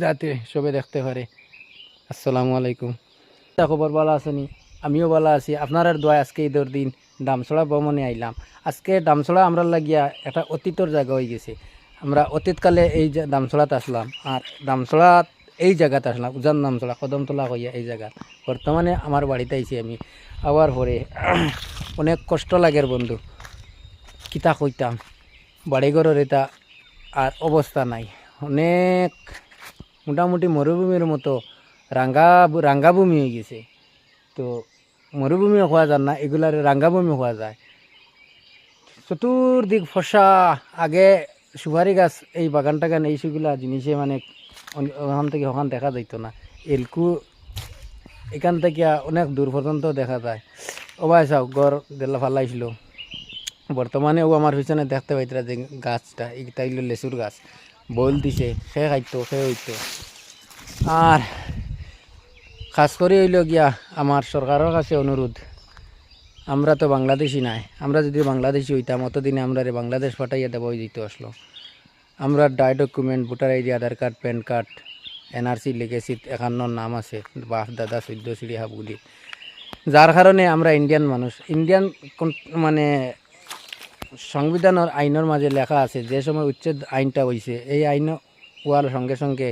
যাতে সবে দেখতে পারে। আসসালামু আলাইকুম। খবর ভালো আছেনি? আমিও ভালো আছি। আপনার দোয়া আজকে ঈদের দিন দামছড়া ভ্রমণে আইলাম। আজকে দামছড়া আমরা লাগিয়া একটা অতীতর জায়গা হয়ে গেছে। আমরা অতীতকালে এই যে দামছড়াতে আসলাম, আর দামছড়া এই জায়গাতে আসলাম, উজান দামছড়া কদমতলা হইয়া এই জায়গা। বর্তমানে আমার বাড়িতে আইছি আমি। আবার পরে অনেক কষ্ট লাগের বন্ধু, কিতা কইতাম, বাড়িঘরের এটা আর অবস্থা নাই। অনেক মোটামুটি মরুভূমির মতো রাঙ্গাভূমি হয়ে গেছে। তো মরুভূমিও হওয়া যায় না, এগুলার রাঙ্গাভূমি হওয়া যায়। চতুর্দিক ফসা। আগে সুপারি গাছ, এই বাগান টাগান এই সেগুলা জিনিসে মানে ওখান থেকে ওখান দেখা যাইতো না। এলকু এখান থেকে অনেক দূর পর্যন্ত দেখা যায়। ওবাই চাও গড় দেলা ফালাইছিল। বর্তমানে ও আমার পিছনে দেখতে পাইতরা যে গাছটা, এইটা হইল লেচুর গাছ। বইল দিছে, সে খাইতো, সে হইতো। আর খাস করে হইল গিয়া আমার সরকারের কাছে অনুরোধ, আমরা তো বাংলাদেশি নাই, আমরা যদি বাংলাদেশি হইতাম অতদিনে আমরা বাংলাদেশ পাঠাইয়া দেওয়া দিত আসলো। আমরা ডাই ডকুমেন্ট, ভোটার আইডি, আধার কার্ড, প্যান কার্ড, এনআরসি লিখেছি, 51 নাম আছে, বাপ দাদা 14 সিঁড়ি হাবগুলি। যার কারণে আমরা ইন্ডিয়ান মানুষ। ইন্ডিয়ান মানে সংবিধানের আইনের মাঝে লেখা আছে, যে সময় উচ্ছেদ আইনটা হয়েছে, এই আইন হওয়ার সঙ্গে সঙ্গে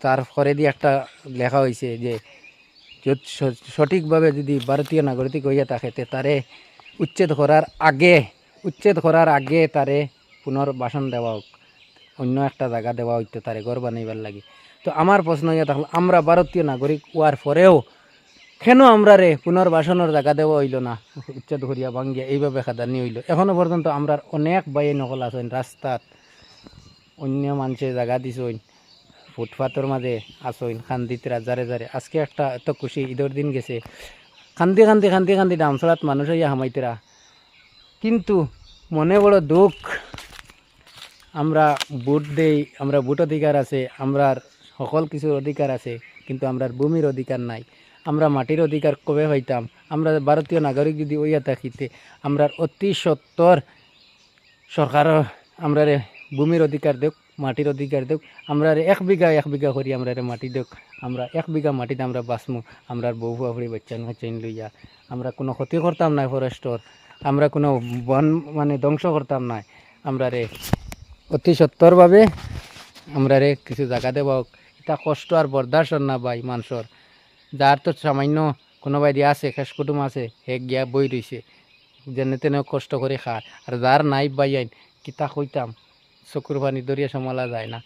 তার পরে দিয়ে একটা লেখা হয়েছে যে সঠিকভাবে যদি ভারতীয় নাগরিক হইয়া থাকে তারে উচ্ছেদ করার আগে তারে পুনর্বাসন দেওয়া হোক, অন্য একটা জায়গা দেওয়া হইতো তারে ঘর বানাইবার লাগে। তো আমার প্রশ্ন হইয়া থাকলো, আমরা ভারতীয় নাগরিক হওয়ার পরেও কেন আমরা পুনর্বাসনের জায়গা দেওয়া হইল না? উচ্ছেদ করিয়া ভাঙ্গিয়া এইভাবে খাদানি হইল। এখনো পর্যন্ত আমরা অনেক বাইয়ে নকল আছেন রাস্তাত, অন্য মানুষের জায়গা দিছইন, ফুটপাতের মাঝে আসইন, খান্দিতরা যারে যারে। আজকে একটা এত খুশি, ঈদের দিন গেছে, খান্দি খান্দি খান্দি খান্দি দামছড়াত মানুষ হইয়া হামাইতেরা। কিন্তু মনে বড় দুঃখ, আমরা ভোট দেই, আমরা ভোট অধিকার আছে, আমরার সকল কিছুর অধিকার আছে, কিন্তু আমরার ভূমির অধিকার নাই। আমরা মাটির অধিকার কবে হইতাম? আমরা ভারতীয় নাগরিক যদি হইয়া থাকিতে আমরার অতি সত্তর সরকার আমরারে ভূমির অধিকার দেখ, মাটির অধিকার দেখ, আমরা 1 বিঘা করি আমরা মাটি দেখ, আমরা 1 বিঘা মাটিতে আমরা বাঁচমু, আমরা বউ বাপড়ি বাচ্চান কাচ্চান লইয়া। আমরা কোনো ক্ষতি করতাম না ফরেস্টর, আমরা কোনো বন মানে ধ্বংস করতাম না। আমরা অতি সত্তরভাবে আমরা কিছু জায়গা দেওয়া হোক। এটা কষ্ট আর বরদাস্ত না ভাই মানুষের। যার তো সামান্য কোনোবাই দিয়ে আছে, খেস কুটুম আছে, হে গিয়া বই রয়েছে, যেনে তেনে কষ্ট করে খায়। আর যার নাই বাই আইন, কিতা কইতাম, চকুর পানি দরিয়া সামালা যায় না।